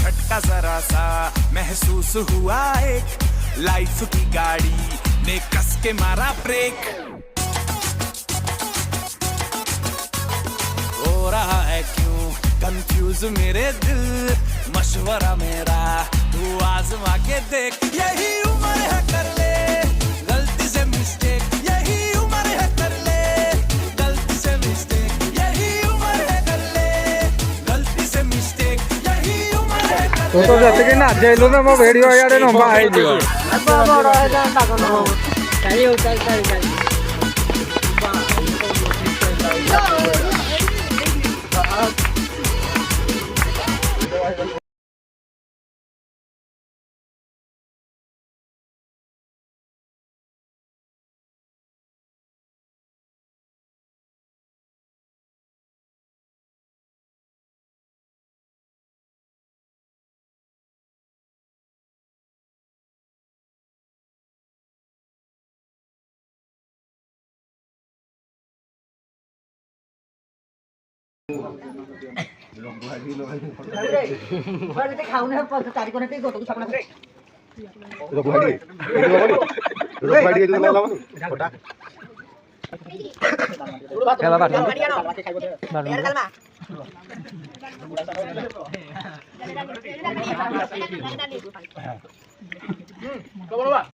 झटका जरा सा महसूस हुआ एक, लाइफ की गाड़ी ने कस के मारा ब्रेक। हो रहा है क्यों कंफ्यूज मेरे दिल, मशवरा मेरा तू आजमा के देख। यही उम्र है कर ले गलती से मिस्टेक, यही उम्र है कर ले गलती से मिस्टेक, यही उम्र है कर ले गलती से मिस्टेक, यही उम्र है कर ले। तो जैसे कि ना जेलों में वो वीडियो यार नो बाहर दियो